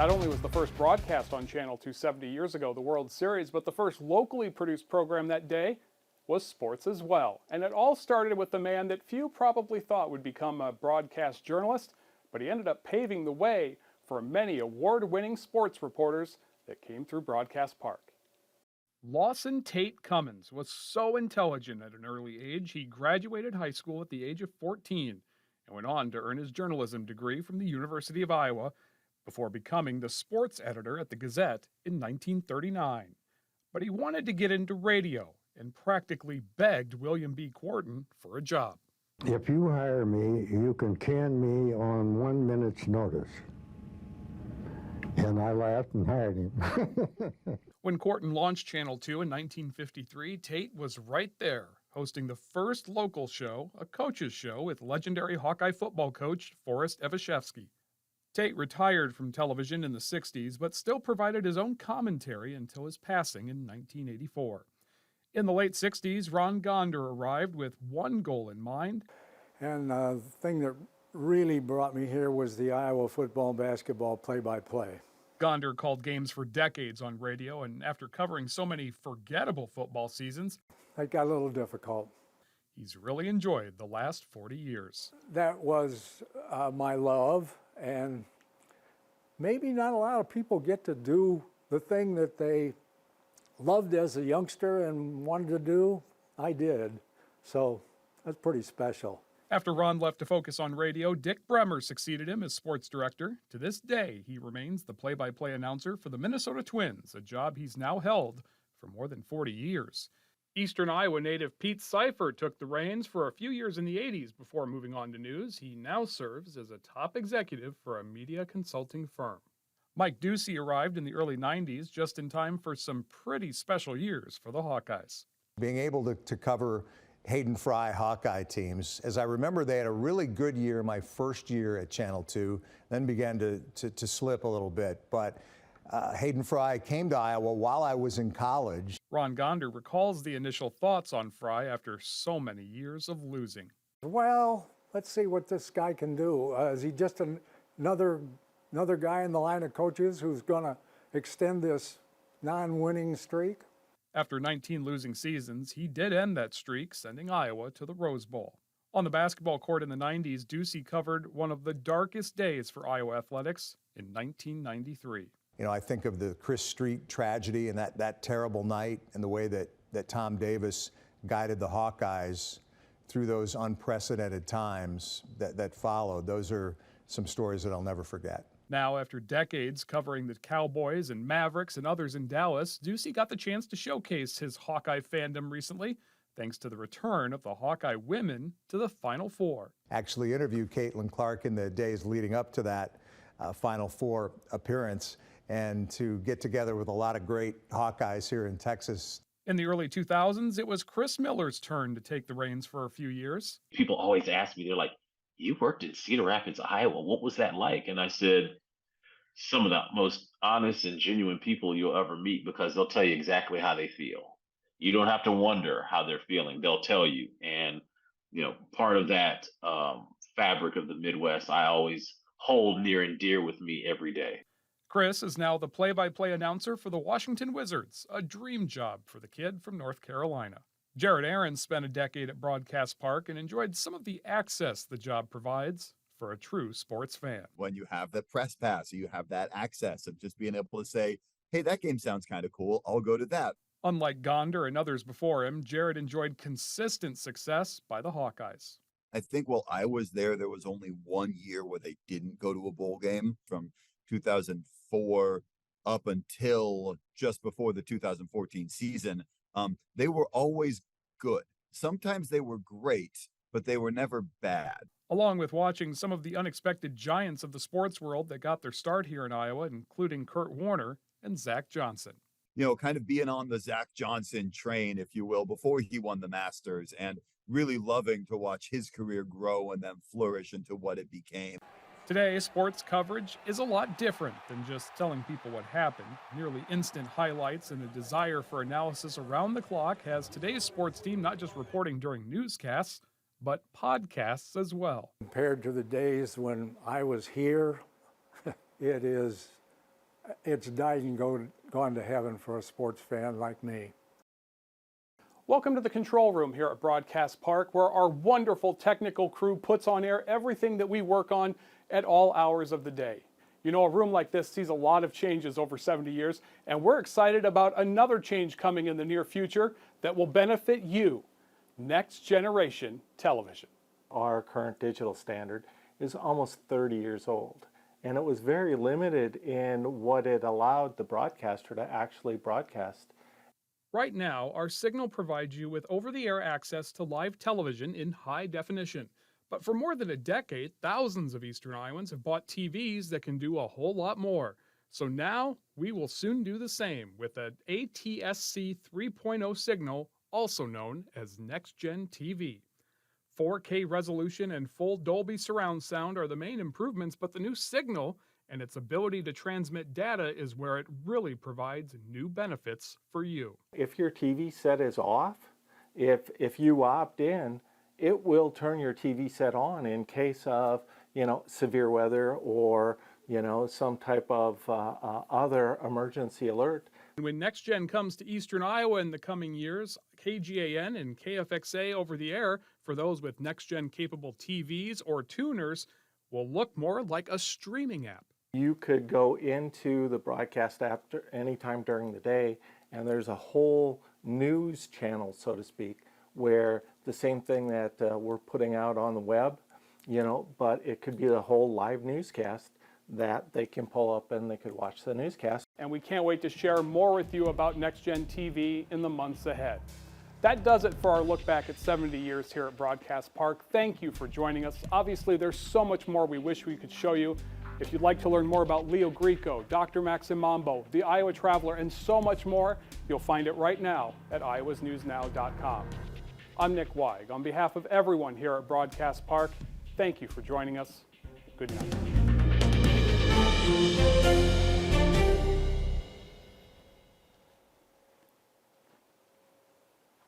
Not only was the first broadcast on Channel 2 70 years ago the World Series, but the first locally produced program that day was sports as well. And it all started with the man that few probably thought would become a broadcast journalist, but he ended up paving the way for many award-winning sports reporters that came through Broadcast Park. Lawson Tate Cummins was so intelligent at an early age, he graduated high school at the age of 14 and went on to earn his journalism degree from the University of Iowa before becoming the sports editor at the Gazette in 1939. But he wanted to get into radio and practically begged William B. Quarton for a job. If you hire me, you can can me on 1 minute's notice. And I laughed and hired him. When Quarton launched Channel 2 in 1953, Tate was right there, hosting the first local show, a coach's show with legendary Hawkeye football coach Forrest Evashevski. Tate retired from television in the 60s, but still provided his own commentary until his passing in 1984. In the late 60s, Ron Gonder arrived with one goal in mind. And the thing that really brought me here was the Iowa football, basketball play-by-play. Gonder called games for decades on radio, and after covering so many forgettable football seasons, It got a little difficult. he's really enjoyed the last 40 years. That was my love, and maybe not a lot of people get to do the thing that they loved as a youngster and wanted to do. I did, so that's pretty special. After Ron left to focus on radio, Dick Bremer succeeded him as sports director. To this day, he remains the play-by-play announcer for the Minnesota Twins, a job he's now held for more than 40 years. Eastern Iowa native Pete Seifert took the reins for a few years in the 80s before moving on to news. He now serves as a top executive for a media consulting firm. Mike Ducey arrived in the early 90s, just in time for some pretty special years for the Hawkeyes. Being able to cover Hayden Fry Hawkeye teams, as I remember, they had a really good year my first year at Channel 2, then began to slip a little bit. But Hayden Fry came to Iowa while I was in college. Ron Gonder recalls the initial thoughts on Fry after so many years of losing. Well, let's see what this guy can do. Is he just another guy in the line of coaches who's going to extend this non-winning streak? After 19 losing seasons, he did end that streak, sending Iowa to the Rose Bowl. On the basketball court in the 90s, Ducey covered one of the darkest days for Iowa athletics in 1993. You know, I think of the Chris Street tragedy and that terrible night and the way that Tom Davis guided the Hawkeyes through those unprecedented times that followed. Those are some stories that I'll never forget. Now, after decades covering the Cowboys and Mavericks and others in Dallas, Ducey got the chance to showcase his Hawkeye fandom recently, thanks to the return of the Hawkeye women to the Final Four. Actually interviewed Caitlin Clark in the days leading up to that Final Four appearance, and to get together with a lot of great Hawkeyes here in Texas. In the early 2000s, it was Chris Miller's turn to take the reins for a few years. People always ask me, they're like, "You worked in Cedar Rapids, Iowa. What was that like?" And I said, some of the most honest and genuine people you'll ever meet, because they'll tell you exactly how they feel. You don't have to wonder how they're feeling. They'll tell you. And, you know, part of that fabric of the Midwest, I always hold near and dear with me every day. Chris is now the play-by-play announcer for the Washington Wizards, a dream job for the kid from North Carolina. Jared Aarons spent a decade at Broadcast Park and enjoyed some of the access the job provides for a true sports fan. When you have the press pass, you have that access of just being able to say, hey, that game sounds kind of cool, I'll go to that. Unlike Gonder and others before him, Jared enjoyed consistent success by the Hawkeyes. I think while I was there was only 1 year where they didn't go to a bowl game, from 2004 up until just before the 2014 season. They were always good. Sometimes they were great, but they were never bad. Along with watching some of the unexpected giants of the sports world that got their start here in Iowa, including Kurt Warner and Zach Johnson. You know, kind of being on the Zach Johnson train, if you will, before he won the Masters, and really loving to watch his career grow and then flourish into what it became. Today, sports coverage is a lot different than just telling people what happened. Nearly instant highlights and a desire for analysis around the clock has today's sports team not just reporting during newscasts, but podcasts as well. Compared to the days when I was here, it is it's died and gone to heaven for a sports fan like me. Welcome to the control room here at Broadcast Park, where our wonderful technical crew puts on air everything that we work on at all hours of the day. You know, a room like this sees a lot of changes over 70 years, and we're excited about another change coming in the near future that will benefit you, Next Generation Television. Our current digital standard is almost 30 years old, and it was very limited in what it allowed the broadcaster to actually broadcast. Right now, our signal provides you with over-the-air access to live television in high definition. But for more than a decade, thousands of Eastern Iowans have bought TVs that can do a whole lot more. So now, we will soon do the same with an ATSC 3.0 signal, also known as Next Gen TV. 4K resolution and full Dolby surround sound are the main improvements, but the new signal and its ability to transmit data is where it really provides new benefits for you. If your TV set is off, if you opt in, it will turn your TV set on in case of, severe weather or, some type of other emergency alert. When Next Gen comes to Eastern Iowa in the coming years, KGAN and KFXA over the air for those with Next Gen capable TVs or tuners will look more like a streaming app. You could go into the broadcast app anytime during the day, and there's a whole news channel, so to speak, where the same thing that we're putting out on the web, but it could be the whole live newscast that they can pull up and they could watch the newscast. And we can't wait to share more with you about Next Gen TV in the months ahead. That does it for our look back at 70 years here at Broadcast Park. Thank you for joining us. Obviously, there's so much more we wish we could show you. If you'd like to learn more about Leo Grieco, Dr. Maximambo, the Iowa Traveler, and so much more, you'll find it right now at iowasnewsnow.com. I'm Nick Weig. On behalf of everyone here at Broadcast Park, thank you for joining us. Good night.